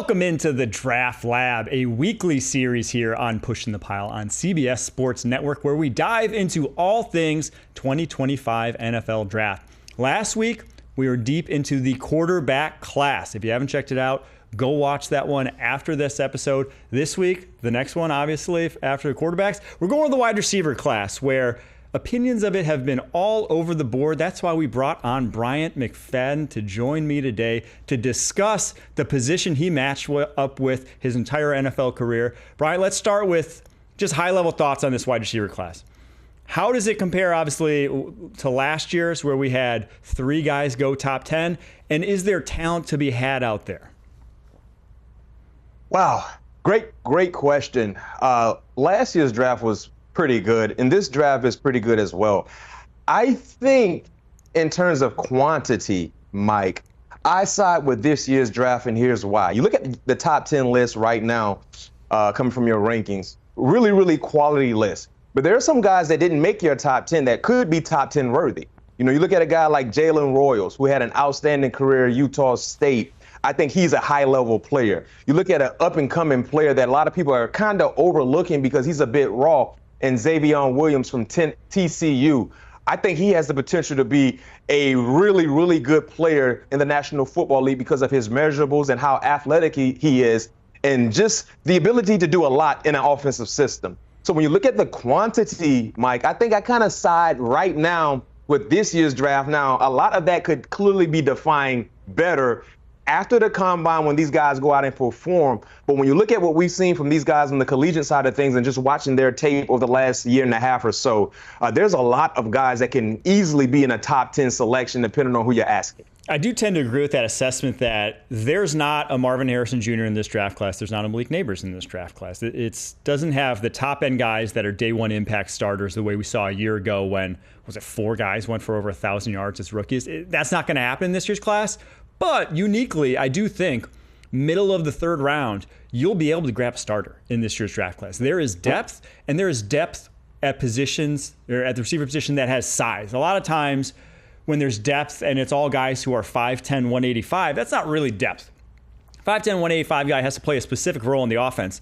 Welcome into the Draft Lab, a weekly series here on Pushing the Pile on CBS Sports Network, where we dive into all things 2025 NFL Draft. Last week, we were deep into the quarterback class. If you haven't checked it out, go watch that one after this episode. This week, the next one, obviously, after the quarterbacks, we're going to the wide receiver class, where opinions of it have been all over the board. That's why we brought on Bryant McFadden to join me today to discuss the position he matched up with his entire NFL career. Bryant, let's start with just high-level thoughts on this wide receiver class. How does it compare, obviously, to last year's, where we had 3 guys go top 10? And is there talent to be had out there? Wow, great question. Last year's draft was pretty good, and this draft is pretty good as well. I think in terms of quantity, Mike, I side with this year's draft, and here's why. You look at the top 10 list right now, coming from your rankings, really quality list. But there are some guys that didn't make your top 10 that could be top 10 worthy. You know, you look at a guy like Jalen Royals, who had an outstanding career at Utah State. I think he's a high-level player. You look at an up-and-coming player that a lot of people are kind of overlooking because he's a bit raw, and Xavier Williams from TCU. I think he has the potential to be a really good player in the National Football League because of his measurables and how athletic he is, and just the ability to do a lot in an offensive system. So when you look at the quantity, Mike, I think I kind of side right now with this year's draft. Now, a lot of that could clearly be defined better after the combine when these guys go out and perform. But when you look at what we've seen from these guys on the collegiate side of things and just watching their tape over the last year and a half or so, there's a lot of guys that can easily be in a top 10 selection depending on who you're asking. I do tend to agree with that assessment that there's not a Marvin Harrison Jr. in this draft class. There's not a Malik Neighbors in this draft class. It doesn't have the top-end guys that are day one impact starters the way we saw a year ago when, was it 4 guys went for over 1,000 yards as rookies? That's not going to happen in this year's class. But uniquely, I do think middle of the third round, you'll be able to grab a starter in this year's draft class. There is depth, and there is depth at positions, or at the receiver position that has size. A lot of times when there's depth and it's all guys who are 5'10", 185, that's not really depth. 5'10", 185 guy has to play a specific role in the offense.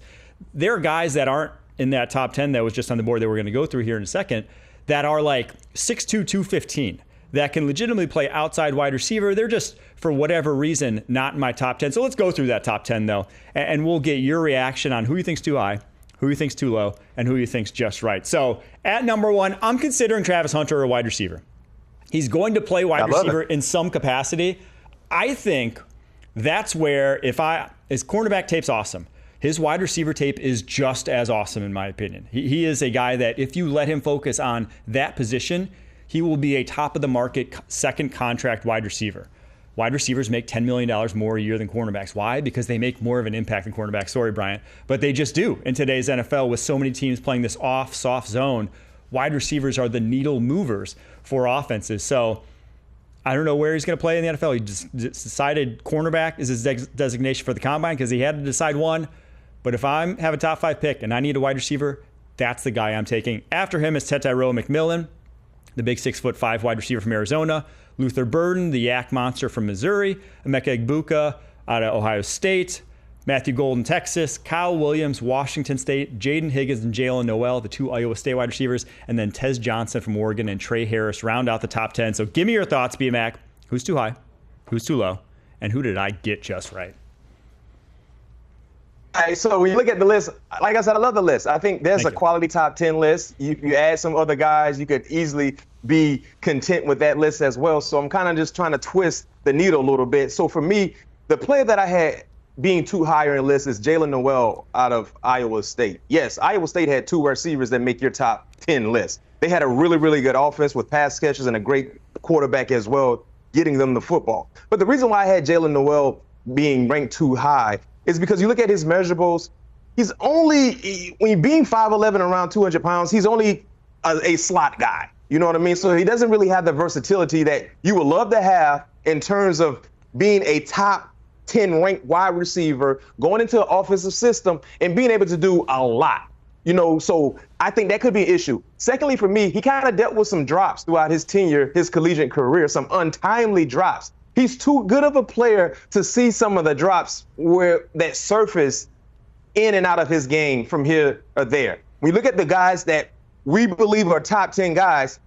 There are guys that aren't in that top 10 that was just on the board that we're going to go through here in a second that are like 6'2", 215. That can legitimately play outside wide receiver. They're just, for whatever reason, not in my top 10. So let's go through that top 10, though, and we'll get your reaction on who you think's too high, who you think's too low, and who you think's just right. So at number 1, I'm considering Travis Hunter a wide receiver. He's going to play wide receiver in some capacity. I think that's where, his cornerback tape's awesome. His wide receiver tape is just as awesome, in my opinion. He is a guy that if you let him focus on that position, he will be a top-of-the-market second contract wide receiver. Wide receivers make $10 million more a year than cornerbacks. Why? Because they make more of an impact than cornerbacks. Sorry, Bryant. But they just do in today's NFL with so many teams playing this off, soft zone. Wide receivers are the needle movers for offenses. So I don't know where he's going to play in the NFL. He just decided cornerback is his designation for the combine because he had to decide one. But if I have a top 5 pick and I need a wide receiver, that's the guy I'm taking. After him is Tetairoa McMillan, the big 6'5" wide receiver from Arizona, Luther Burden, the yak monster from Missouri, Emeka Egbuka out of Ohio State, Matthew Golden, Texas, Kyle Williams, Washington State, Jaden Higgins and Jalen Noel, the 2 Iowa State wide receivers, and then Tez Johnson from Oregon and Trey Harris round out the top 10. So give me your thoughts, B-Mac. Who's too high? Who's too low? And who did I get just right? All right, so when you look at the list, like I said, I love the list. I think there's a quality top 10 list. You add some other guys, you could easily be content with that list as well. So I'm kind of just trying to twist the needle a little bit. So for me, the player that I had being too higher in the list is Jalen Noel out of Iowa State. Yes, Iowa State had 2 receivers that make your top 10 list. They had a really good offense with pass catchers and a great quarterback as well, getting them the football. But the reason why I had Jalen Noel being ranked too high is because you look at his measurables, he's only, when being 5'11", around 200 pounds, he's only a slot guy. You know what I mean? So he doesn't really have the versatility that you would love to have in terms of being a top 10 ranked wide receiver, going into an offensive system and being able to do a lot. You know, so I think that could be an issue. Secondly, for me, he kind of dealt with some drops throughout his tenure, his collegiate career, some untimely drops. He's too good of a player to see some of the drops where that surface in and out of his game from here or there. We look at the guys that we believe are top 10 guys,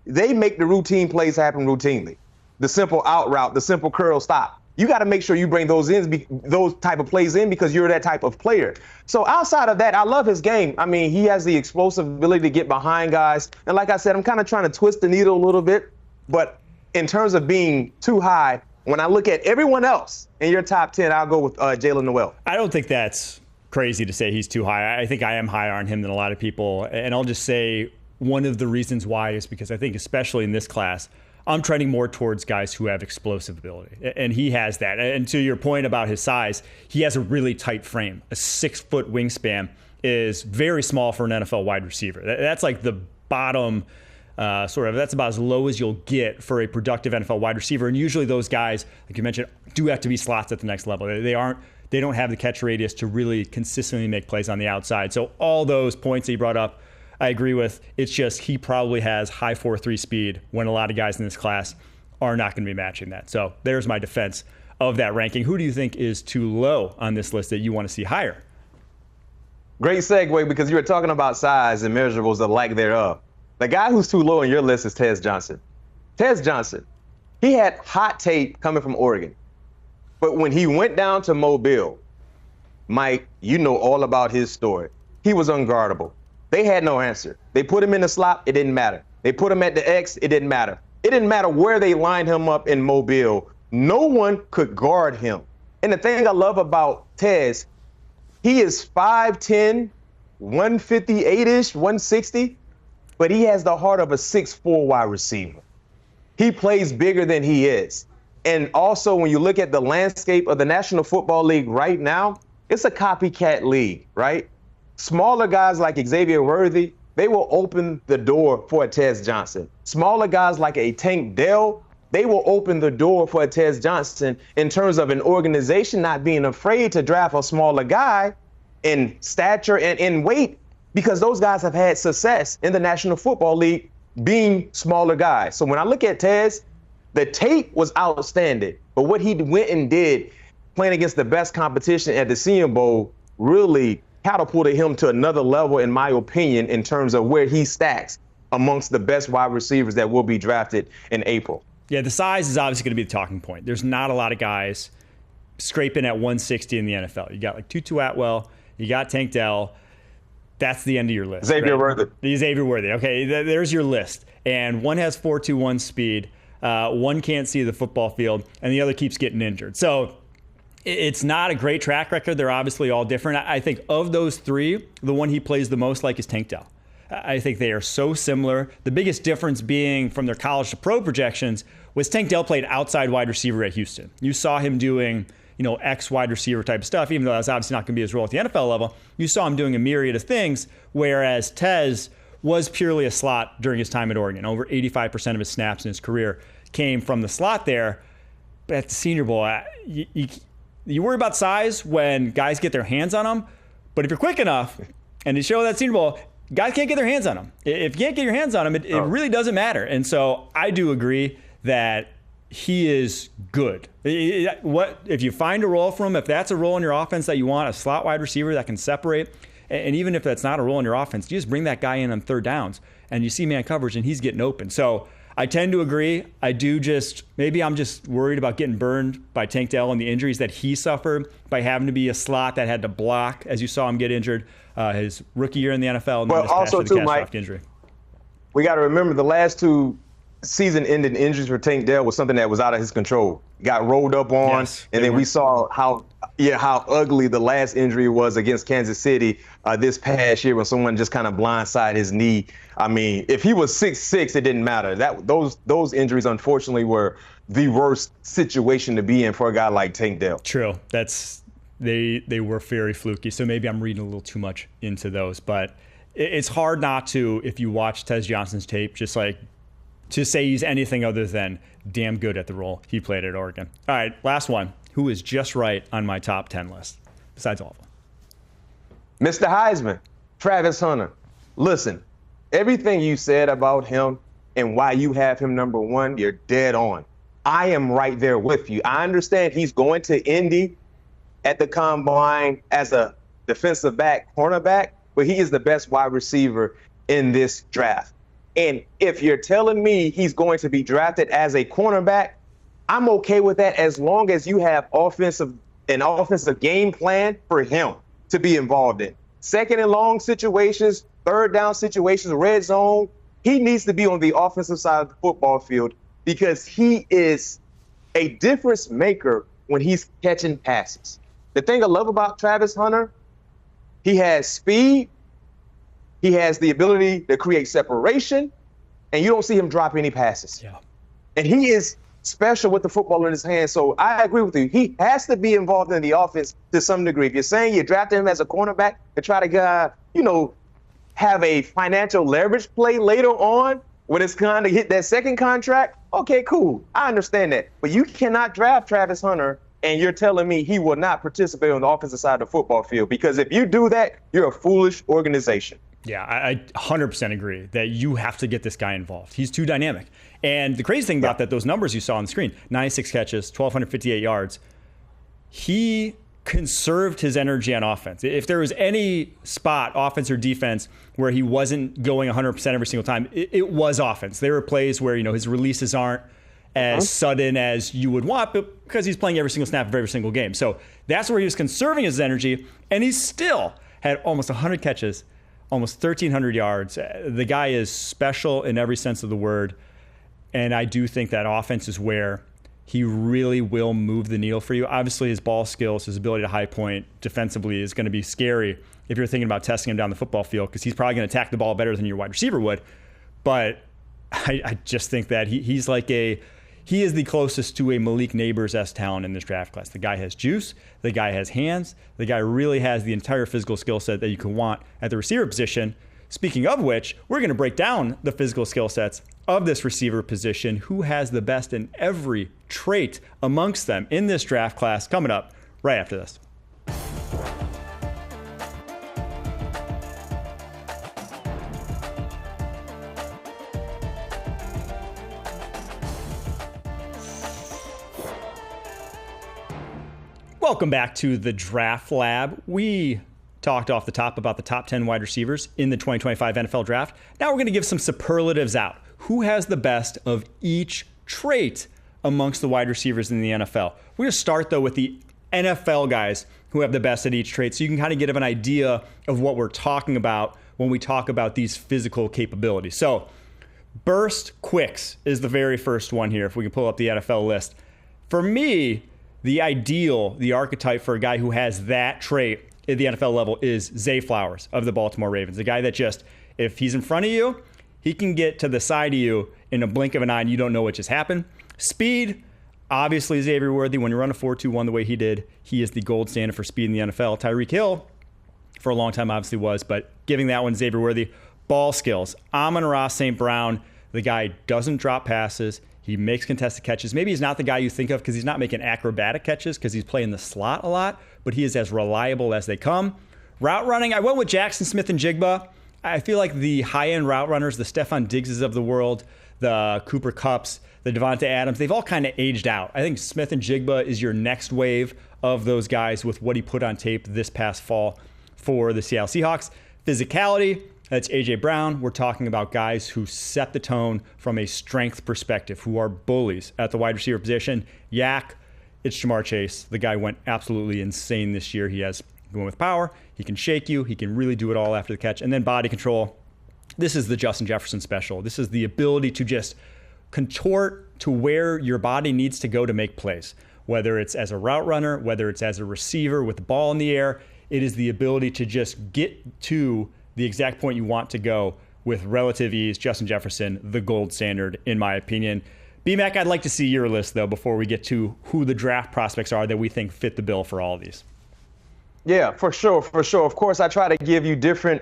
they make the routine plays happen routinely. The simple out route, the simple curl stop. You got to make sure you bring those type of plays in because you're that type of player. So outside of that, I love his game. I mean, he has the explosive ability to get behind guys. And like I said, I'm kind of trying to twist the needle a little bit. But in terms of being too high, when I look at everyone else in your top 10, I'll go with Jalen Noel. I don't think that's crazy to say he's too high. I think I am higher on him than a lot of people. And I'll just say one of the reasons why is because I think especially in this class, I'm trending more towards guys who have explosive ability, and he has that. And to your point about his size, he has a really tight frame. A 6-foot wingspan is very small for an NFL wide receiver. That's like the bottom that's about as low as you'll get for a productive NFL wide receiver. And usually those guys, like you mentioned, do have to be slots at the next level. They don't have the catch radius to really consistently make plays on the outside. So all those points that you brought up, I agree with. It's just he probably has high 4.3 speed when a lot of guys in this class are not going to be matching that. So there's my defense of that ranking. Who do you think is too low on this list that you want to see higher? Great segue, because you were talking about size and measurables, the lack thereof. The guy who's too low on your list is Tez Johnson. Tez Johnson, he had hot tape coming from Oregon. But when he went down to Mobile, Mike, you know all about his story. He was unguardable. They had no answer. They put him in the slot, it didn't matter. They put him at the X, it didn't matter. It didn't matter where they lined him up in Mobile. No one could guard him. And the thing I love about Tez, he is 5'10", 158-ish, 160, but he has the heart of a 6'4" wide receiver. He plays bigger than he is. And also, when you look at the landscape of the National Football League right now, it's a copycat league, right? Smaller guys like Xavier Worthy, they will open the door for a Tez Johnson. Smaller guys like a Tank Dell, they will open the door for a Tez Johnson in terms of an organization not being afraid to draft a smaller guy in stature and in weight, because those guys have had success in the National Football League being smaller guys. So when I look at Tez, the tape was outstanding, but what he went and did playing against the best competition at the Senior Bowl really catapulted him to another level, in my opinion, in terms of where he stacks amongst the best wide receivers that will be drafted in April. Yeah, the size is obviously going to be the talking point. There's not a lot of guys scraping at 160 in the NFL. You got like Tutu Atwell, you got Tank Dell. That's the end of your list. Xavier Worthy. Xavier Worthy. Okay, there's your list. And one has 4.21 speed. One can't see the football field, and the other keeps getting injured. So it's not a great track record. They're obviously all different. I think of those three, the one he plays the most like is Tank Dell. I think they are so similar. The biggest difference being from their college to pro projections was Tank Dell played outside wide receiver at Houston. You saw him doing, X wide receiver type of stuff, even though that's obviously not going to be his role at the NFL level. You saw him doing a myriad of things, whereas Tez was purely a slot during his time at Oregon. Over 85% of his snaps in his career came from the slot there. But at the Senior Bowl, you worry about size when guys get their hands on him, but if you're quick enough and you show that Senior Bowl, guys can't get their hands on him. If you can't get your hands on him, it really doesn't matter. And so I do agree that he is good. What if you find a role for him, if that's a role in your offense that you want, a slot wide receiver that can separate, and even if that's not a role in your offense, you just bring that guy in on third downs and you see man coverage and he's getting open. So I tend to agree. Maybe I'm just worried about getting burned by Tank Dell and the injuries that he suffered by having to be a slot that had to block, as you saw him get injured his rookie year in the NFL. And but also, too, Mike, injury. We got to remember the last two season-ending injuries for Tank Dell was something that was out of his control. Got rolled up on, yes, and then we saw how ugly the last injury was against Kansas City this past year when someone just kind of blindsided his knee. I mean, if he was 6'6", it didn't matter. Those injuries, unfortunately, were the worst situation to be in for a guy like Tank Dell. True. They were very fluky, so maybe I'm reading a little too much into those. But it's hard not to, if you watch Tez Johnson's tape, just like to say he's anything other than damn good at the role he played at Oregon. All right, last one. Who is just right on my top 10 list, besides all of them? Mr. Heisman, Travis Hunter. Listen, everything you said about him and why you have him number one, you're dead on. I am right there with you. I understand he's going to Indy at the combine as a defensive back, cornerback, but he is the best wide receiver in this draft. And if you're telling me he's going to be drafted as a cornerback, I'm okay with that as long as you have an offensive game plan for him to be involved in. Second and long situations, third down situations, red zone, he needs to be on the offensive side of the football field because he is a difference maker when he's catching passes. The thing I love about Travis Hunter, he has speed, he has the ability to create separation, and you don't see him drop any passes. Yeah. And he is special with the football in his hand. So I agree with you. He has to be involved in the offense to some degree. If you're saying you drafted him as a cornerback to try to, have a financial leverage play later on when it's kind of hit that second contract, okay, cool. I understand that. But you cannot draft Travis Hunter and you're telling me he will not participate on the offensive side of the football field. Because if you do that, you're a foolish organization. Yeah, I 100% agree that you have to get this guy involved. He's too dynamic. And the crazy thing about that, those numbers you saw on the screen, 96 catches, 1,258 yards, he conserved his energy on offense. If there was any spot, offense or defense, where he wasn't going 100% every single time, it was offense. There were plays where, his releases aren't as sudden as you would want, but because he's playing every single snap of every single game. So that's where he was conserving his energy, and he still had almost 100 catches, almost 1,300 yards. The guy is special in every sense of the word, and I do think that offense is where he really will move the needle for you. Obviously, his ball skills, his ability to high point defensively is going to be scary if you're thinking about testing him down the football field because he's probably going to attack the ball better than your wide receiver would. But I just think that he is the closest to a Malik Neighbors-esque talent in this draft class. The guy has juice. The guy has hands. The guy really has the entire physical skill set that you can want at the receiver position. Speaking of which, we're going to break down the physical skill sets of this receiver position, who has the best in every trait amongst them in this draft class, coming up right after this. Welcome back to the Draft Lab. We talked off the top about the top 10 wide receivers in the 2025 NFL Draft. Now we're going to give some superlatives out. Who has the best of each trait amongst the wide receivers in the NFL? We're going to start, though, with the NFL guys who have the best at each trait, so you can kind of get an idea of what we're talking about when we talk about these physical capabilities. So burst quicks is the very first one here, if we can pull up the NFL list. For me, the archetype for a guy who has that trait at the NFL level is Zay Flowers of the Baltimore Ravens. The guy that just, if he's in front of you, he can get to the side of you in a blink of an eye and you don't know what just happened. Speed, obviously Xavier Worthy. When you run a 4.21 the way he did, he is the gold standard for speed in the NFL. Tyreek Hill, for a long time, obviously was, but giving that one Xavier Worthy. Ball skills, Amon-Ra St. Brown. The guy doesn't drop passes. He makes contested catches. Maybe he's not the guy you think of because he's not making acrobatic catches because he's playing the slot a lot, but he is as reliable as they come. Route running, I went with Jackson Smith-Njigba. I feel like the high-end route runners, the Stephon Diggses of the world, the Cooper Kupps, the Devontae Adams, they've all kind of aged out. I think Smith-Njigba is your next wave of those guys with what he put on tape this past fall for the Seattle Seahawks. Physicality, that's A.J. Brown. We're talking about guys who set the tone from a strength perspective, who are bullies at the wide receiver position. Yak, it's Jamar Chase. The guy went absolutely insane this year. He has going with power. He can shake you. He can really do it all after the catch. And then body control. This is the Justin Jefferson special. This is the ability to just contort to where your body needs to go to make plays. Whether it's as a route runner, whether it's as a receiver with the ball in the air, it is the ability to just get to the exact point you want to go with relative ease. Justin Jefferson, the gold standard, in my opinion. B-Mac, I'd like to see your list, though, before we get to who the draft prospects are that we think fit the bill for all of these. Yeah, for sure. Of course, I try to give you different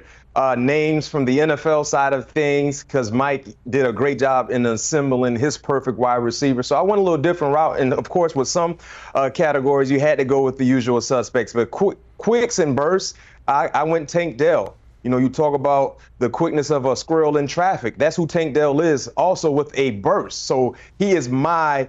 names from the NFL side of things because Mike did a great job in assembling his perfect wide receiver. So I went a little different route. And, of course, with some categories, you had to go with the usual suspects. But quicks and bursts, I went Tank Dell. You know, you talk about the quickness of a squirrel in traffic. That's who Tank Dell is, also with a burst. So he is my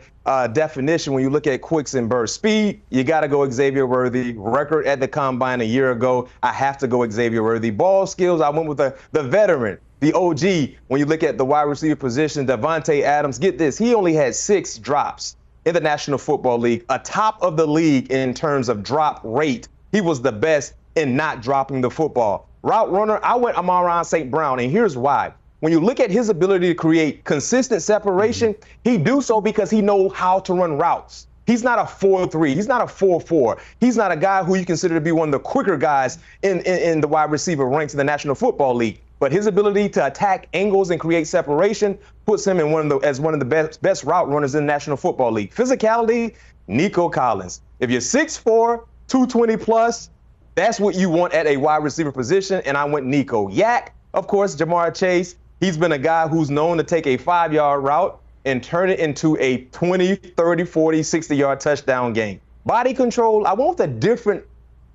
definition when you look at quicks and burst. Speed, you got to go Xavier Worthy. Record at the combine a year ago, I have to go Xavier Worthy. Ball skills, I went with the veteran, the OG. When you look at the wide receiver position, Devontae Adams, get this, he only had 6 drops in the National Football League, atop of the league in terms of drop rate. He was the best in not dropping the football. Route runner, I went Amon-Ra St. Brown, and here's why. When you look at his ability to create consistent separation, he do so because he knows how to run routes. He's not a 4-3. He's not a 4-4. He's not a guy who you consider to be one of the quicker guys in the wide receiver ranks in the National Football League. But his ability to attack angles and create separation puts him in one of the best route runners in the National Football League. Physicality, Nico Collins. If you're 6'4", 220 plus, that's what you want at a wide receiver position, and I went Nico. Yak, of course, Jamar Chase. He's been a guy who's known to take a 5-yard route and turn it into a 20, 30, 40, 60-yard touchdown game. Body control, I want the different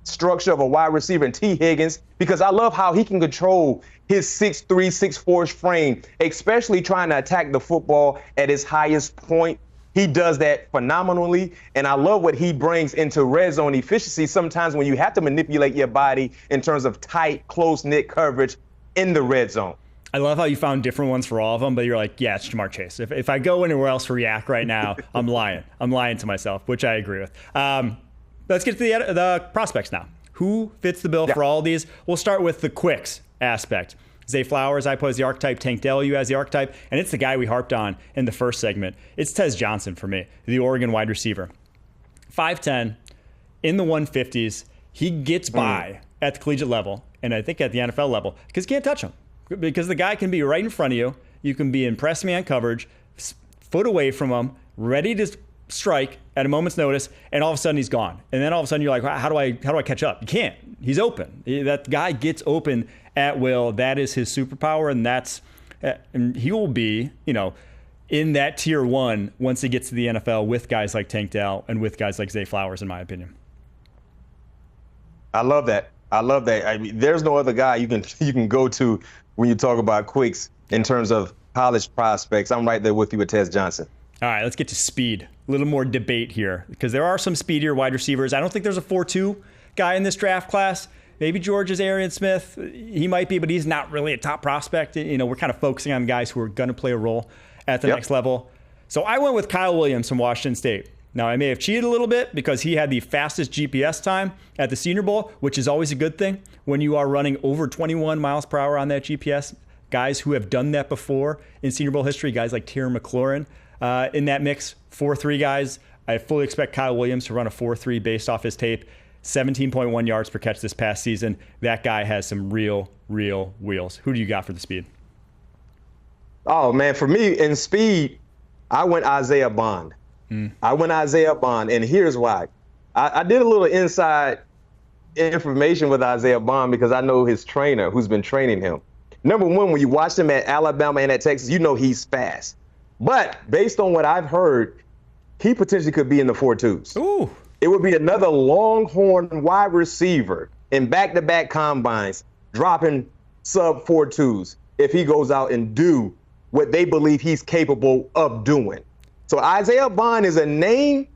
structure of a wide receiver in T. Higgins because I love how he can control his 6'3", 6'4" frame, especially trying to attack the football at his highest point. He does that phenomenally, and I love what he brings into red zone efficiency sometimes when you have to manipulate your body in terms of tight, close-knit coverage in the red zone. I love how you found different ones for all of them, but you're like, yeah, it's Jamar Chase. If I go anywhere else for Yak right now, I'm lying. I'm lying to myself, which I agree with. Let's get to the prospects now. Who fits the bill for all of these? We'll start with the quicks aspect. Zay Flowers, I put as the archetype. Tank Dell, you as the archetype. And it's the guy we harped on in the first segment. It's Tez Johnson for me, the Oregon wide receiver. 5'10", in the 150s. He gets by at the collegiate level, and I think at the NFL level, because you can't touch him. Because the guy can be right in front of you. You can be in press man coverage, foot away from him, ready to strike at a moment's notice, and all of a sudden he's gone. And then all of a sudden you're like, how do I catch up? You can't. He's open. That guy gets open at will. That is his superpower, and he will be, in that tier 1 once he gets to the NFL with guys like Tank Dell and with guys like Zay Flowers, in my opinion. I love that. I mean, there's no other guy you can go to when you talk about quicks in terms of college prospects. I'm right there with you with Tez Johnson. All right, let's get to speed. A little more debate here because there are some speedier wide receivers. I don't think there's a 4.2 guy in this draft class. Maybe Georgia's Arian Smith. He might be, but he's not really a top prospect. We're kind of focusing on guys who are going to play a role at the next level. So I went with Kyle Williams from Washington State. Now, I may have cheated a little bit because he had the fastest GPS time at the Senior Bowl, which is always a good thing when you are running over 21 miles per hour on that GPS. Guys who have done that before in Senior Bowl history, guys like Terry McLaurin in that mix, 4.3 guys. I fully expect Kyle Williams to run a 4.3 based off his tape. 17.1 yards per catch this past season. That guy has some real wheels. Who do you got for the speed? Oh, man, for me, in speed, I went Isaiah Bond. And here's why. I did a little inside information with Isaiah Bond because I know his trainer who's been training him. Number one, when you watch him at Alabama and at Texas, you know he's fast. But based on what I've heard, he potentially could be in the 4.2s. Ooh. It would be another Longhorn wide receiver in back-to-back combines dropping sub 4.2s if he goes out and do what they believe he's capable of doing. So Isaiah Bond is a name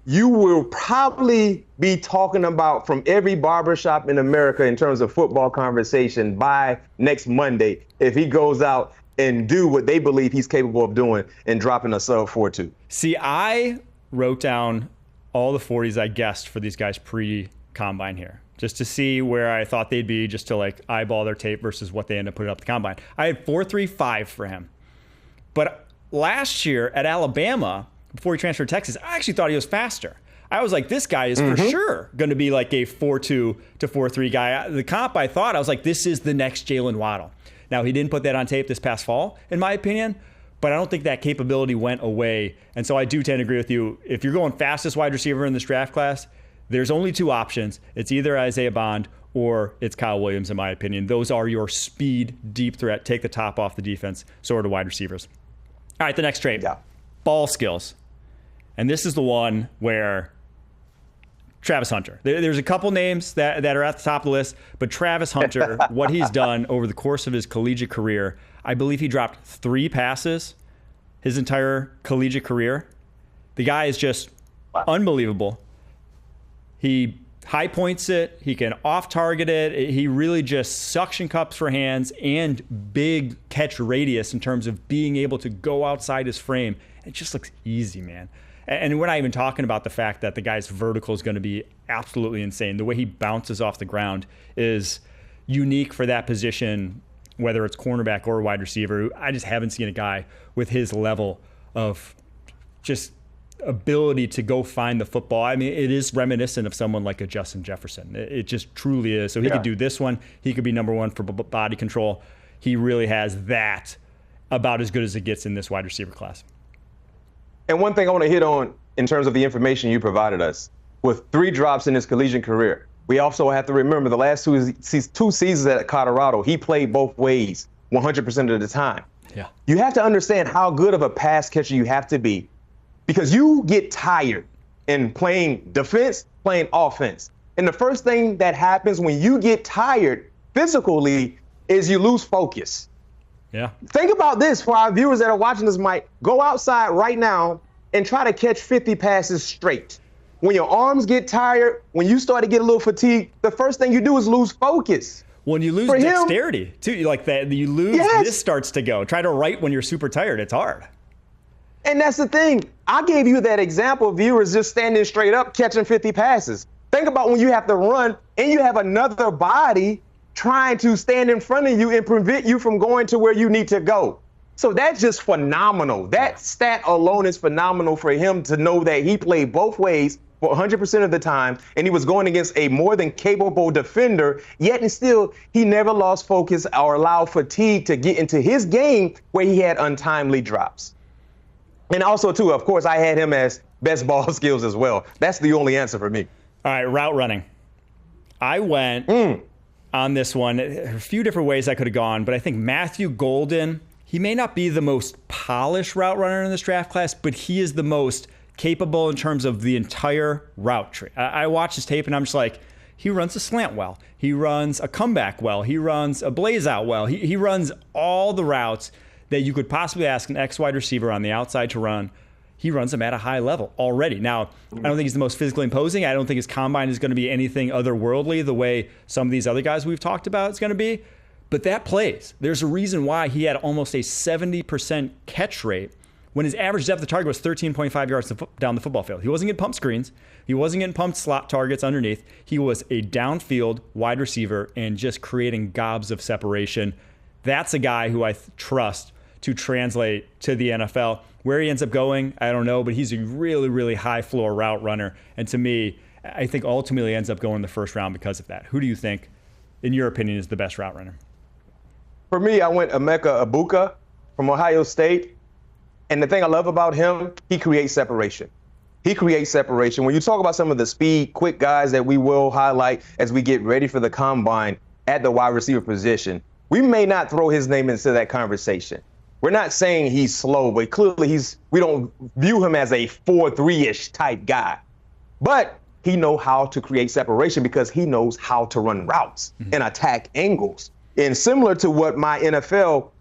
you will probably be talking about from every barbershop in America in terms of football conversation by next Monday if he goes out and do what they believe he's capable of doing and dropping a sub 4.2. See, I wrote down all the 40s I guessed for these guys pre-combine here, just to see where I thought they'd be, just to eyeball their tape versus what they end up putting up the combine. I had 4.35 for him. But last year at Alabama, before he transferred to Texas, I actually thought he was faster. I was like, this guy is for sure going to be like a 4.2 to 4.3 guy. The comp, I was like, this is the next Jalen Waddle. Now, he didn't put that on tape this past fall, in my opinion, but I don't think that capability went away. And so I do tend to agree with you. If you're going fastest wide receiver in this draft class, there's only 2 options. It's either Isaiah Bond or it's Kyle Williams, in my opinion. Those are your speed, deep threat, take the top off the defense sort of wide receivers. All right, the next trait, ball skills. And this is the one where Travis Hunter. There's a couple names that are at the top of the list, but Travis Hunter, what he's done over the course of his collegiate career, I believe he dropped 3 passes his entire collegiate career. The guy is just unbelievable. He high points it. He can off target it. He really just suction cups for hands and big catch radius in terms of being able to go outside his frame. It just looks easy, man. And we're not even talking about the fact that the guy's vertical is going to be absolutely insane. The way he bounces off the ground is unique for that position, whether it's cornerback or wide receiver. I just haven't seen a guy with his level of just ability to go find the football. I mean, it is reminiscent of someone like a Justin Jefferson. It just truly is. So he could do this one. He could be number 1 for body control. He really has that about as good as it gets in this wide receiver class. And one thing I want to hit on in terms of the information you provided us, with 3 drops in his collegiate career, we also have to remember the last 2 seasons at Colorado, he played both ways 100% of the time. Yeah. You have to understand how good of a pass catcher you have to be, because you get tired in playing defense, playing offense. And the first thing that happens when you get tired physically is you lose focus. Yeah. Think about this for our viewers that are watching this, Mike. Go outside right now and try to catch 50 passes straight. When your arms get tired, when you start to get a little fatigued, the first thing you do is lose focus. When you lose dexterity, too, like that, you lose, this starts to go. Try to write when you're super tired. It's hard. And that's the thing. I gave you that example of viewers just standing straight up, catching 50 passes. Think about when you have to run and you have another body trying to stand in front of you and prevent you from going to where you need to go. So that's just phenomenal. That stat alone is phenomenal for him to know that he played both ways for 100% of the time, and he was going against a more than capable defender, yet and still he never lost focus or allowed fatigue to get into his game where he had untimely drops. And also, too, of course, I had him as best ball skills as well. That's the only answer for me. All right, route running. I went on this one. A few different ways I could have gone, but I think Matthew Golden, he may not be the most polished route runner in this draft class, but he is the most capable in terms of the entire route tree. I watch his tape and I'm just like, he runs a slant well. He runs a comeback well. He runs a blaze out well. He runs all the routes that you could possibly ask an X wide receiver on the outside to run. He runs them at a high level already. Now, I don't think he's the most physically imposing. I don't think his combine is going to be anything otherworldly the way some of these other guys we've talked about is going to be. But that plays. There's a reason why he had almost a 70% catch rate when his average depth of target was 13.5 yards down the football field. He wasn't getting pumped screens. He wasn't getting pumped slot targets underneath. He was a downfield wide receiver and just creating gobs of separation. That's a guy who I trust to translate to the NFL. Where he ends up going, I don't know, but he's a really, really high floor route runner. And to me, I think ultimately ends up going in the first round because of that. Who do you think, in your opinion, is the best route runner? For me, I went Emeka Egbuka from Ohio State. And the thing I love about him, he creates separation. He creates separation. When you talk about some of the speed, quick guys that we will highlight as we get ready for the combine at the wide receiver position, we may not throw his name into that conversation. We're not saying he's slow, but clearly we don't view him as a 4.3-ish type guy. But he knows how to create separation because he knows how to run routes and attack angles. And similar to what my NFL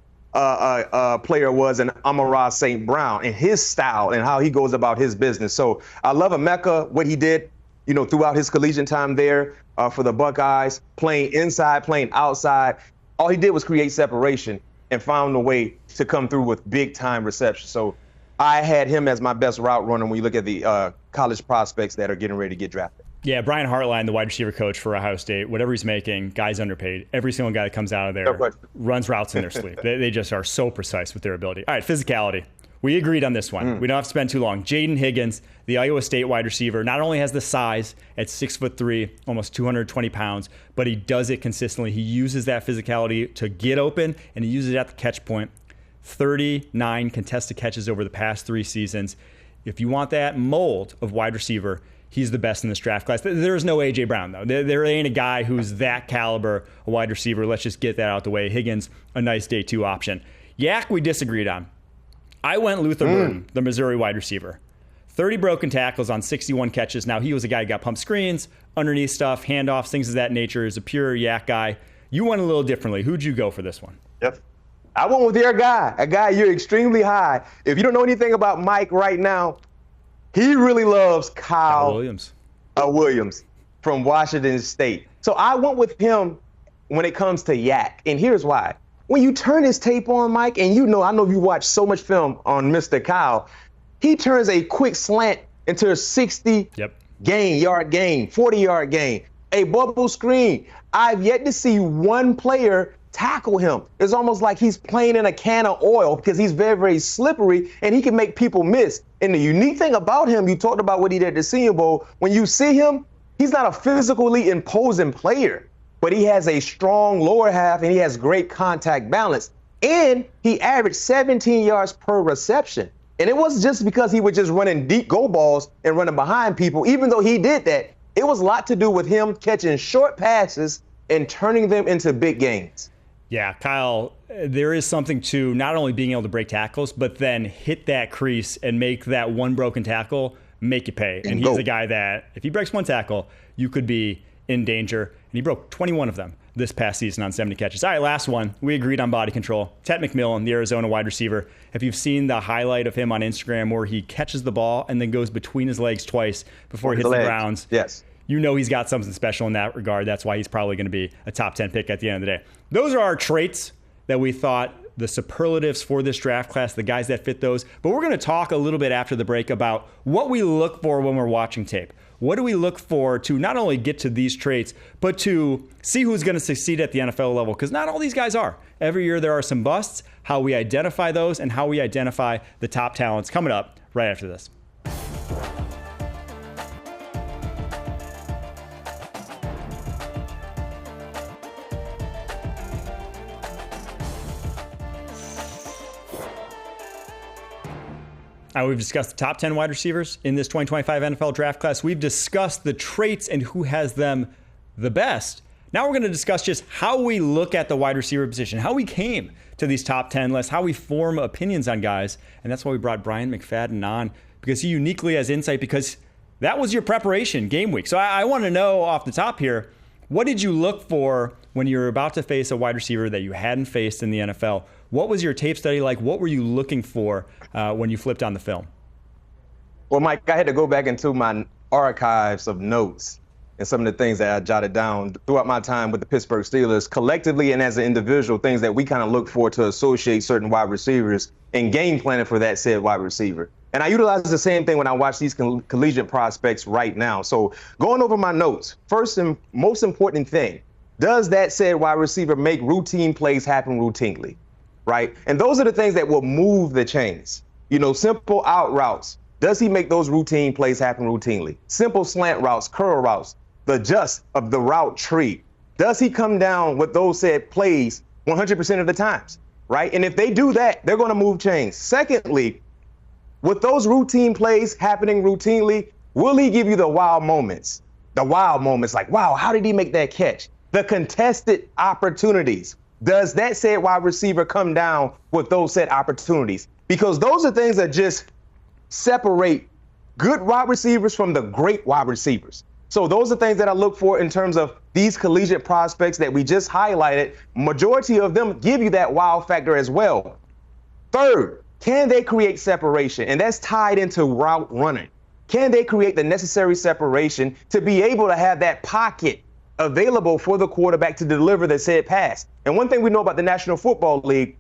player was in Amon-Ra St. Brown and his style and how he goes about his business. So I love Emeka, what he did, throughout his collegiate time there for the Buckeyes, playing inside, playing outside. All he did was create separation and found a way to come through with big-time reception. So I had him as my best route runner when you look at the college prospects that are getting ready to get drafted. Yeah, Brian Hartline, the wide receiver coach for Ohio State, whatever he's making, guy's underpaid. Every single guy that comes out of there runs routes in their sleep. They just are so precise with their ability. All right, physicality. We agreed on this one. We don't have to spend too long. Jaden Higgins, the Iowa State wide receiver, not only has the size at 6'3", almost 220 pounds, but he does it consistently. He uses that physicality to get open, and he uses it at the catch point. 39 contested catches over the past 3 seasons. If you want that mold of wide receiver, he's the best in this draft class. There is no A.J. Brown, though. There ain't a guy who's that caliber, a wide receiver. Let's just get that out the way. Higgins, a nice day 2 option. Yak, we disagreed on. I went Luther Burden, the Missouri wide receiver. 30 broken tackles on 61 catches. Now, he was a guy who got pump screens, underneath stuff, handoffs, things of that nature. Is a pure yak guy. You went a little differently. Who'd you go for this one? Yep. I went with your guy, a guy you're extremely high. If you don't know anything about Mike right now, he really loves Kyle Williams from Washington State. So I went with him when it comes to yak, and here's why. When you turn his tape on, Mike, and I know you watch so much film on Mr. Kyle, he turns a quick slant into a 60-yard gain, 40-yard gain, a bubble screen. I've yet to see one player tackle him. It's almost like he's playing in a can of oil because he's very, very slippery and he can make people miss. And the unique thing about him, you talked about what he did at the Senior Bowl. When you see him, he's not a physically imposing player, but he has a strong lower half and he has great contact balance. And he averaged 17 yards per reception. And it wasn't just because he was just running deep go balls and running behind people. Even though he did that, it was a lot to do with him catching short passes and turning them into big gains. Yeah, Kyle, there is something to not only being able to break tackles, but then hit that crease and make that one broken tackle make you pay. And he's a guy that if he breaks one tackle, you could be in danger. And he broke 21 of them this past season on 70 catches. All right, last one. We agreed on body control. Ted McMillan, the Arizona wide receiver. If you've seen the highlight of him on Instagram where he catches the ball and then goes between his legs twice before he hits the ground. Yes. You know he's got something special in that regard. That's why he's probably going to be a top 10 pick at the end of the day. Those are our traits that we thought, the superlatives for this draft class, the guys that fit those. But we're going to talk a little bit after the break about what we look for when we're watching tape. What do we look for to not only get to these traits, but to see who's going to succeed at the NFL level? Because not all these guys are. Every year there are some busts, how we identify those, and how we identify the top talents. Coming up right after this. We've discussed the top 10 wide receivers in this 2025 NFL draft class. We've discussed the traits and who has them the best. Now we're going to discuss just how we look at the wide receiver position, how we came to these top 10 lists, how we form opinions on guys. And that's why we brought Bryant McFadden on, because he uniquely has insight, because that was your preparation game week. So I want to know off the top here, what did you look for when you were about to face a wide receiver that you hadn't faced in the NFL? What was your tape study like? What were you looking for when you flipped on the film? Well, Mike, I had to go back into my archives of notes and some of the things that I jotted down throughout my time with the Pittsburgh Steelers, collectively and as an individual, things that we kind of look for to associate certain wide receivers and game planning for that said wide receiver. And I utilize the same thing when I watch these collegiate prospects right now. So going over my notes, first and most important thing, does that said wide receiver make routine plays happen routinely? Right? And those are the things that will move the chains. Simple out routes. Does he make those routine plays happen routinely? Simple slant routes, curl routes, the just of the route tree. Does he come down with those said plays 100% of the times? Right? And if they do that, they're going to move chains. Secondly, with those routine plays happening routinely, will he give you the wow moments? The wow moments like, wow, how did he make that catch? The contested opportunities. Does that said wide receiver come down with those said opportunities? Because those are things that just separate good wide receivers from the great wide receivers. So those are things that I look for in terms of these collegiate prospects that we just highlighted. Majority of them give you that wow factor as well. Third, can they create separation? And that's tied into route running. Can they create the necessary separation to be able to have that pocket available for the quarterback to deliver the said pass? And one thing we know about the National Football League,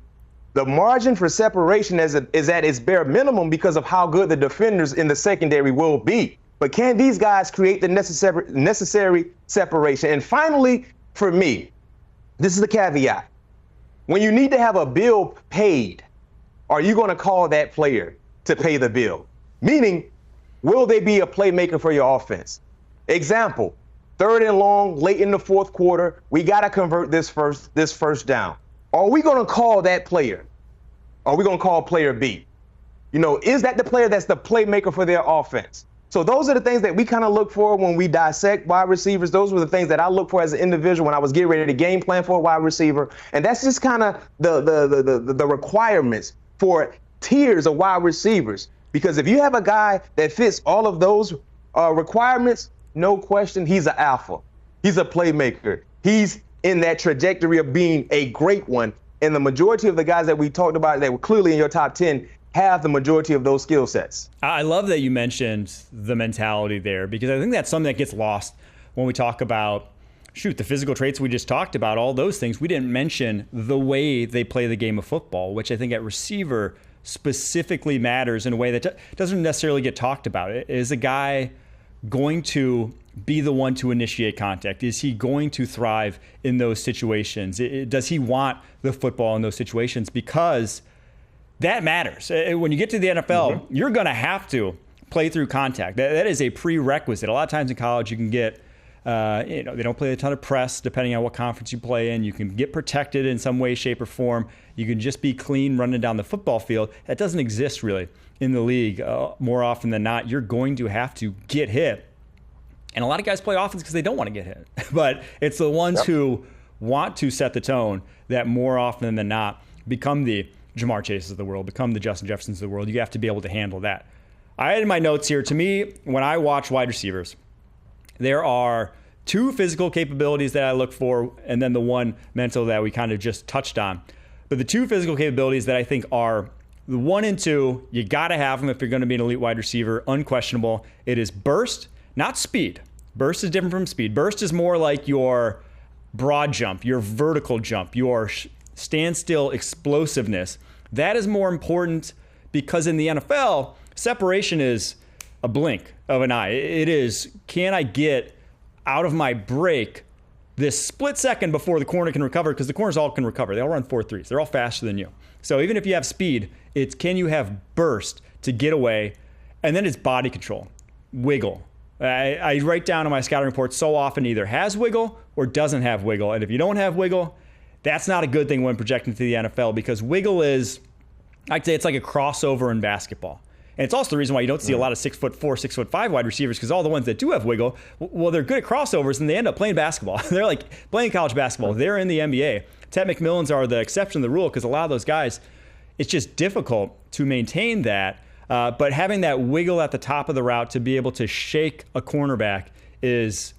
the margin for separation is at its bare minimum because of how good the defenders in the secondary will be. But can these guys create the necessary separation? And finally, for me, this is the caveat. When you need to have a bill paid, are you going to call that player to pay the bill? Meaning, will they be a playmaker for your offense? Example, 3rd and long, late in the 4th quarter, we got to convert this first down. Are we going to call that player? Are we going to call player B? Is that the player that's the playmaker for their offense? So those are the things that we kind of look for when we dissect wide receivers. Those were the things that I look for as an individual when I was getting ready to game plan for a wide receiver. And that's just kind of the requirements for tiers of wide receivers. Because if you have a guy that fits all of those requirements, no question, he's an alpha. He's a playmaker. He's in that trajectory of being a great one. And the majority of the guys that we talked about that were clearly in your top 10 have the majority of those skill sets. I love that you mentioned the mentality there, because I think that's something that gets lost when we talk about, the physical traits we just talked about, all those things. We didn't mention the way they play the game of football, which I think at receiver specifically matters in a way that doesn't necessarily get talked about. Is a guy going to be the one to initiate contact? Is he going to thrive in those situations? Does he want the football in those situations? Because that matters. When you get to the NFL, you're going to have to play through contact. That is a prerequisite. A lot of times in college, you can get, they don't play a ton of press depending on what conference you play in. You can get protected in some way, shape, or form. You can just be clean running down the football field. That doesn't exist really in the league. More often than not, you're going to have to get hit. And a lot of guys play offense because they don't want to get hit. But it's the ones who want to set the tone that more often than not become the Jamar Chases of the world, become the Justin Jeffersons of the world. You have to be able to handle that. I had in my notes here, to me, when I watch wide receivers, there are two physical capabilities that I look for, and then the one mental that we kind of just touched on. But the two physical capabilities that I think are the 1 and 2, you got to have them if you're going to be an elite wide receiver, unquestionable. It is burst, not speed. Burst is different from speed. Burst is more like your broad jump, your vertical jump, your standstill explosiveness. That is more important because in the NFL, separation is a blink of an eye. It is, can I get out of my break this split second before the corner can recover? Because the corners all can recover. They all run 4.3s. They're all faster than you. So even if you have speed, it's can you have burst to get away? And then it's body control, wiggle. I write down in my scouting report so often either has wiggle or doesn't have wiggle. And if you don't have wiggle, that's not a good thing when projecting to the NFL, because wiggle is, I'd say it's like a crossover in basketball. And it's also the reason why you don't see a lot of 6'4", 6'5" wide receivers, because all the ones that do have wiggle, well, they're good at crossovers and they end up playing basketball. They're like playing college basketball. They're in the NBA. Ted McMillans are the exception to the rule, because a lot of those guys, it's just difficult to maintain that. But having that wiggle at the top of the route to be able to shake a cornerback is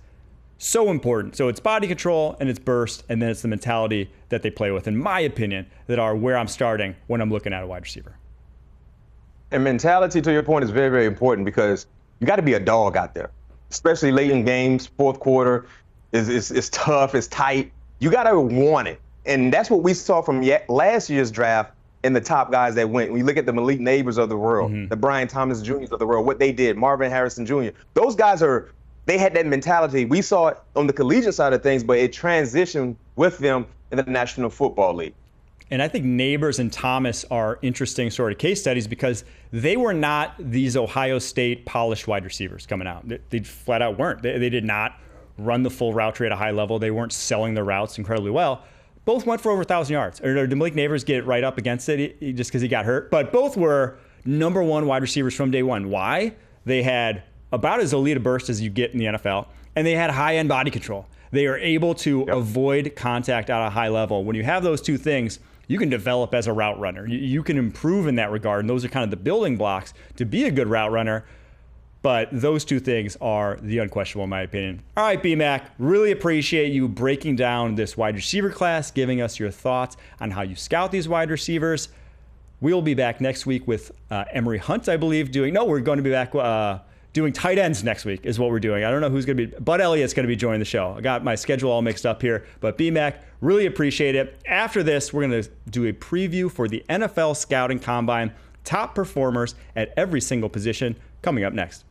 so important. So it's body control and it's burst, and then it's the mentality that they play with, in my opinion, that are where I'm starting when I'm looking at a wide receiver. And mentality, to your point, is very, very important, because you got to be a dog out there, especially late in games. Fourth quarter is tough, it's tight. You got to want it. And that's what we saw from last year's draft. And the top guys that went, when you look at the Malik Neighbors of the world, the Brian Thomas Jr.'s of the world, what they did, Marvin Harrison Jr., those guys they had that mentality. We saw it on the collegiate side of things, but it transitioned with them in the National Football League. And I think Neighbors and Thomas are interesting sort of case studies, because they were not these Ohio State polished wide receivers coming out. They flat out weren't. They did not run the full route tree at a high level. They weren't selling their routes incredibly well. Both went for over 1,000 yards. Or did Malik Neighbors get right up against it just because he got hurt? But both were number one wide receivers from day one. Why? They had about as elite a burst as you get in the NFL, and they had high-end body control. They are able to avoid contact at a high level. When you have those two things, you can develop as a route runner. You can improve in that regard, and those are kind of the building blocks to be a good route runner. But those two things are the unquestionable, in my opinion. All right, B-Mac, really appreciate you breaking down this wide receiver class, giving us your thoughts on how you scout these wide receivers. We'll be back next week with Emory Hunt, I believe, we're going to be back doing tight ends next week is what we're doing. I don't know who's going to be. Bud Elliott's going to be joining the show. I got my schedule all mixed up here. But B-Mac, really appreciate it. After this, we're going to do a preview for the NFL Scouting Combine, top performers at every single position, coming up next.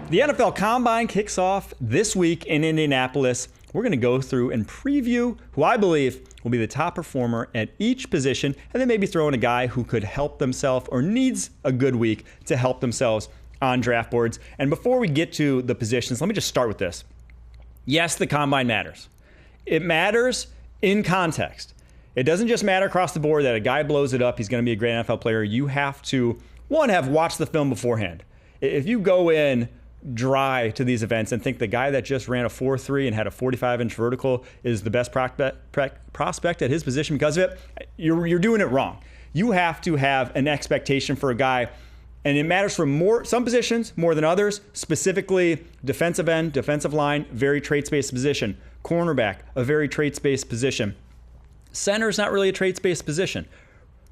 The NFL Combine kicks off this week in Indianapolis. We're going to go through and preview who I believe will be the top performer at each position, and then maybe throw in a guy who could help themselves or needs a good week to help themselves on draft boards. And before we get to the positions, let me just start with this. Yes, the Combine matters. It matters in context. It doesn't just matter across the board that a guy blows it up, he's going to be a great NFL player. You have to, one, have watched the film beforehand. If you go in dry to these events and think the guy that just ran a 4.3 and had a 45-inch vertical is the best prospect at his position because of it, you're doing it wrong. You have to have an expectation for a guy, and it matters for some positions more than others, specifically defensive end, defensive line, very traits-based position. Cornerback, a very traits-based position. Center is not really a traits-based position.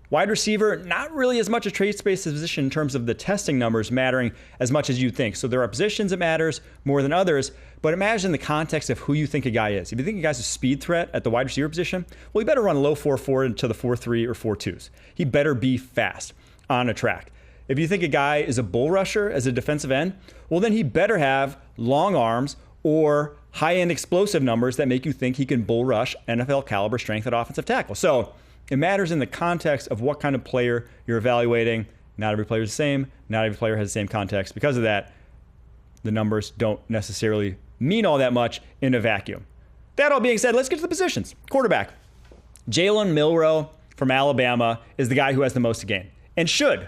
Wide receiver, not really as much a traits-based position in terms of the testing numbers mattering as much as you think. So there are positions that matters more than others, but imagine the context of who you think a guy is. If you think a guy's a speed threat at the wide receiver position, well, he better run low 4.4 into the 4.3 or 4.2s. He better be fast on a track. If you think a guy is a bull rusher as a defensive end, well, then he better have long arms or high-end explosive numbers that make you think he can bull rush NFL caliber strength at offensive tackle. So it matters in the context of what kind of player you're evaluating. Not every player is the same. Not every player has the same context. Because of that, the numbers don't necessarily mean all that much in a vacuum. That all being said, let's get to the positions. Quarterback. Jalen Milroe from Alabama is the guy who has the most to gain and should.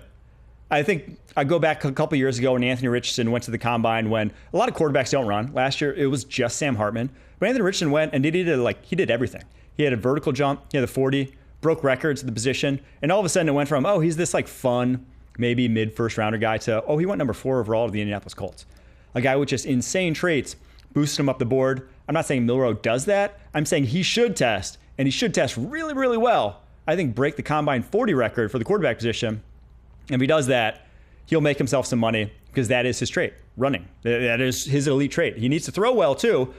I think I go back a couple years ago when Anthony Richardson went to the combine when a lot of quarterbacks don't run. Last year, it was just Sam Hartman. But Anthony Richardson went and he did everything. He had a vertical jump. He had the 40. Broke records at the position, and all of a sudden it went from, oh, he's this like fun, maybe mid-first rounder guy to, oh, he went number 4 overall to the Indianapolis Colts. A guy with just insane traits, boosted him up the board. I'm not saying Milroe does that. I'm saying he should test, and he should test really, really well. I think break the combine 40 record for the quarterback position. And if he does that, he'll make himself some money because that is his trait, running. That is his elite trait. He needs to throw well too.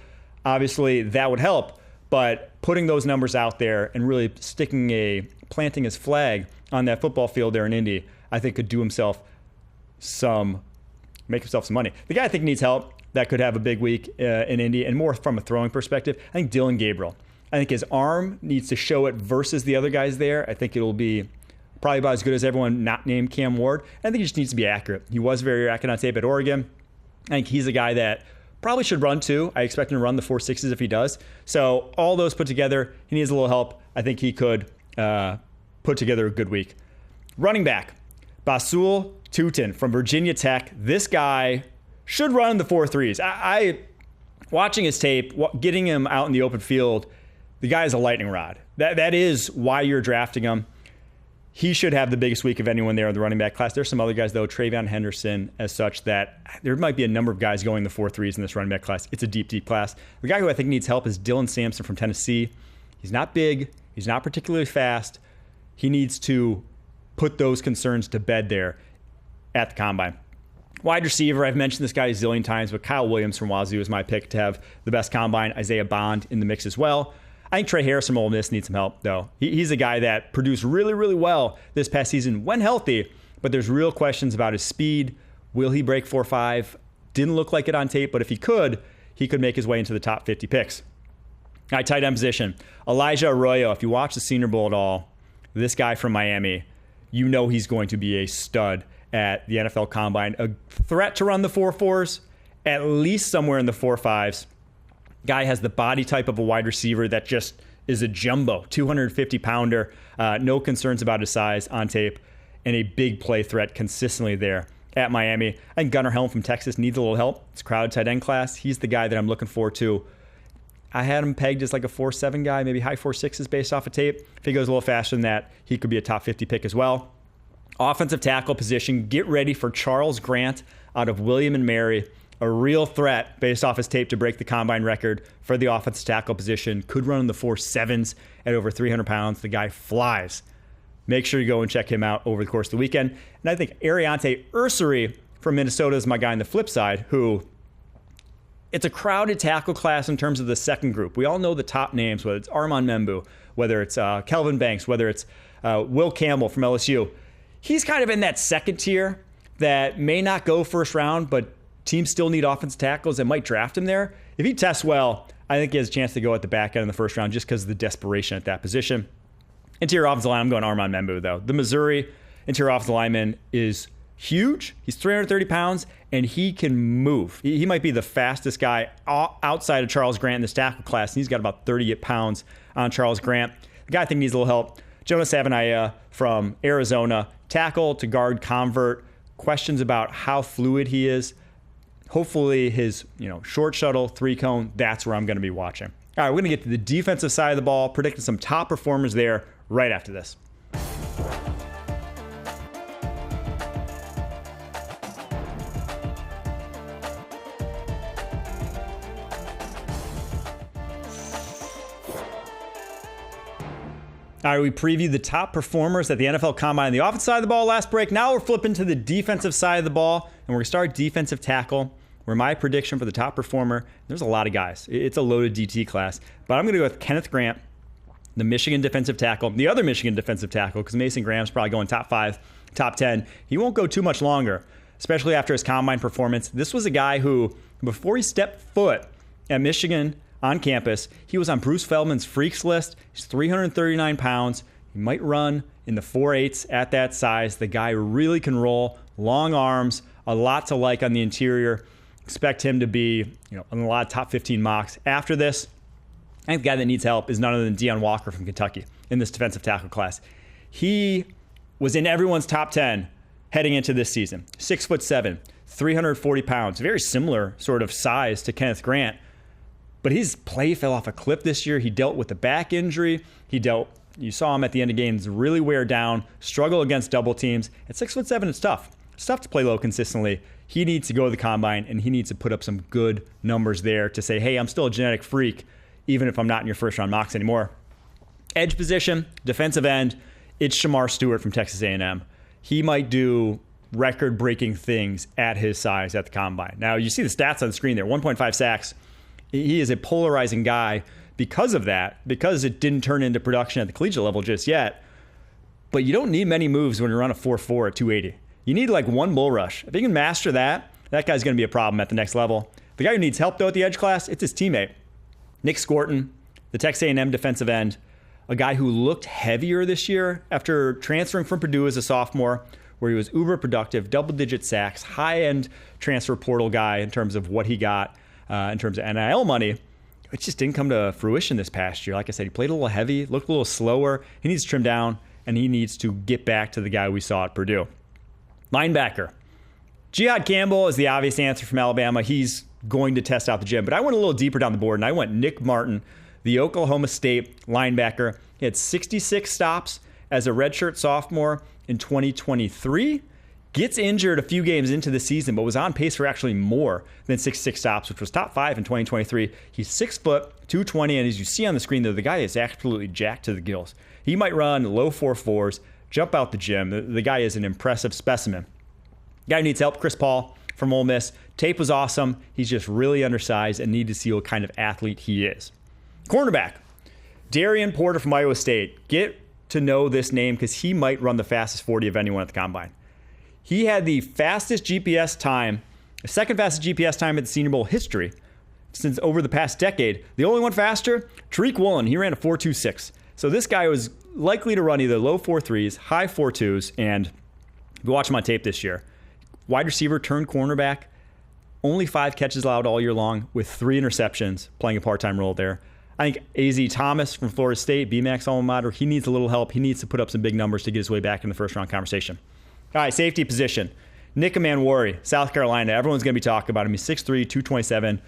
Obviously, that would help. But putting those numbers out there and really planting his flag on that football field there in Indy, I think could make himself some money. The guy I think needs help that could have a big week in Indy, and more from a throwing perspective, I think Dylan Gabriel. I think his arm needs to show it versus the other guys there. I think it'll be probably about as good as everyone not named Cam Ward. I think he just needs to be accurate. He was very accurate on tape at Oregon. I think he's a guy that probably should run too. I expect him to run the 4.6s if he does. So all those put together, he needs a little help. I think he could put together a good week. Running back, Basul Tutin from Virginia Tech. This guy should run in the 4.3s. I watching his tape, getting him out in the open field, the guy is a lightning rod. That is why you're drafting him. He should have the biggest week of anyone there in the running back class. There's some other guys, though, Travion Henderson, as such, that there might be a number of guys going the 4.3s in this running back class. It's a deep, deep class. The guy who I think needs help is Dylan Sampson from Tennessee. He's not big. He's not particularly fast. He needs to put those concerns to bed there at the combine. Wide receiver, I've mentioned this guy a zillion times, but Kyle Williams from Wazoo is my pick to have the best combine. Isaiah Bond in the mix as well. I think Trey Harris from Ole Miss needs some help, though. He's a guy that produced really, really well this past season when healthy, but there's real questions about his speed. Will he break 4.5? Didn't look like it on tape, but if he could make his way into the top 50 picks. All right, tight end position. Elijah Arroyo, if you watch the Senior Bowl at all, this guy from Miami, you know he's going to be a stud at the NFL Combine. A threat to run the 4.4s, at least somewhere in the 4.5s. Guy has the body type of a wide receiver that just is a jumbo, 250-pounder, no concerns about his size on tape, and a big play threat consistently there at Miami. I think Gunnar Helm from Texas needs a little help. It's a crowded tight end class. He's the guy that I'm looking forward to. I had him pegged as like a 4.7 guy, maybe high 4.6s based off of tape. If he goes a little faster than that, he could be a top 50 pick as well. Offensive tackle position, get ready for Charles Grant out of William & Mary. A real threat based off his tape to break the combine record for the offensive tackle position. Could run in the 4.7s at over 300 pounds. The guy flies. Make sure you go and check him out over the course of the weekend. And I think Ariante Ursary from Minnesota is my guy on the flip side, who it's a crowded tackle class in terms of the second group. We all know the top names, whether it's Armand Membu, whether it's Kelvin Banks, whether it's Will Campbell from LSU. He's kind of in that second tier that may not go first round, but teams still need offensive tackles and might draft him there. If he tests well, I think he has a chance to go at the back end in the first round just because of the desperation at that position. Interior offensive line, I'm going Armand Membu, though. The Missouri interior offensive lineman is huge. He's 330 pounds, and he can move. He might be the fastest guy outside of Charles Grant in this tackle class, and he's got about 38 pounds on Charles Grant. The guy I think needs a little help. Jonas Savaiinaea from Arizona, tackle to guard convert. Questions about how fluid he is. hopefully his short shuttle, 3-cone, that's where I'm going to be watching. All right, we're going to get to the defensive side of the ball, predicting some top performers there right after this. All right, we previewed the top performers at the NFL Combine on the offensive side of the ball last break. Now we're flipping to the defensive side of the ball, and we're going to start defensive tackle, where my prediction for the top performer, there's a lot of guys. It's a loaded DT class, but I'm going to go with Kenneth Grant, the Michigan defensive tackle, the other Michigan defensive tackle, because Mason Graham's probably going top 5, top 10. He won't go too much longer, especially after his Combine performance. This was a guy who, before he stepped foot at Michigan on campus, he was on Bruce Feldman's freaks list. He's 339 pounds. He might run in the 4.8s at that size. The guy really can roll, long arms, a lot to like on the interior. Expect him to be, on a lot of top 15 mocks. After this, I think the guy that needs help is none other than Deion Walker from Kentucky in this defensive tackle class. He was in everyone's top 10 heading into this season. 6'7", 340 pounds, very similar sort of size to Kenneth Grant. But his play fell off a cliff this year. He dealt with a back injury. You saw him at the end of games really wear down, struggle against double teams. At 6'7", it's tough. It's tough to play low consistently. He needs to go to the Combine, and he needs to put up some good numbers there to say, hey, I'm still a genetic freak, even if I'm not in your first-round mocks anymore. Edge position, defensive end, it's Shamar Stewart from Texas A&M. He might do record-breaking things at his size at the Combine. Now, you see the stats on the screen there, 1.5 sacks. He is a polarizing guy because of that, because it didn't turn into production at the collegiate level just yet. But you don't need many moves when you're on a 4.4 at 280. You need like one bull rush. If you can master that, that guy's going to be a problem at the next level. The guy who needs help, though, at the edge class, it's his teammate. Nick Scorton, the Texas A&M defensive end, a guy who looked heavier this year after transferring from Purdue as a sophomore, where he was uber productive, double-digit sacks, high-end transfer portal guy in terms of what he got. In terms of NIL money, it just didn't come to fruition this past year. Like I said, he played a little heavy, looked a little slower. He needs to trim down, and he needs to get back to the guy we saw at Purdue. Linebacker. Jihad Campbell is the obvious answer from Alabama. He's going to test out the gym. But I went a little deeper down the board, and I went Nick Martin, the Oklahoma State linebacker. He had 66 stops as a redshirt sophomore in 2023. Gets injured a few games into the season, but was on pace for actually more than 66 stops, which was top 5 in 2023. He's 6 foot, 220, and as you see on the screen, though, the guy is absolutely jacked to the gills. He might run low 4.4s, jump out the gym. The guy is an impressive specimen. Guy who needs help, Chris Paul from Ole Miss. Tape was awesome. He's just really undersized and need to see what kind of athlete he is. Cornerback, Darian Porter from Iowa State. Get to know this name because he might run the fastest 40 of anyone at the Combine. He had the fastest GPS time, the second fastest GPS time in the Senior Bowl history since over the past decade. The only one faster, Tariq Woolen. He ran a 4.26. So this guy was likely to run either low 4.3s, high 4.2s, and if you watch him on tape this year, wide receiver turned cornerback, only 5 catches allowed all year long with 3 interceptions, playing a part-time role there. I think A.Z. Thomas from Florida State, BMAC's alma mater, he needs a little help. He needs to put up some big numbers to get his way back in the first-round conversation. All right, safety position. Nick Amanwari, South Carolina. Everyone's going to be talking about him. He's 6'3", 227,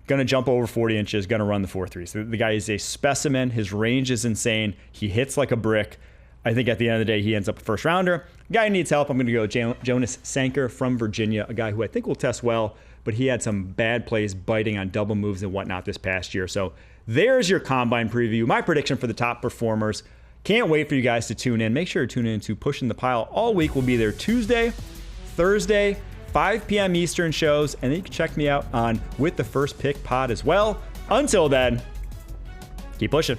going to jump over 40 inches, going to run the 4.3s. So the guy is a specimen. His range is insane. He hits like a brick. I think at the end of the day, he ends up a first-rounder. Guy who needs help, I'm going to go Jonas Sanker from Virginia, a guy who I think will test well, but he had some bad plays biting on double moves and whatnot this past year. So there's your Combine preview. My prediction for the top performers. Can't wait for you guys to tune in. Make sure to tune in to Pushing the Pile all week. We'll be there Tuesday, Thursday, 5 p.m. Eastern shows, and then you can check me out on With the First Pick pod as well. Until then, keep pushing.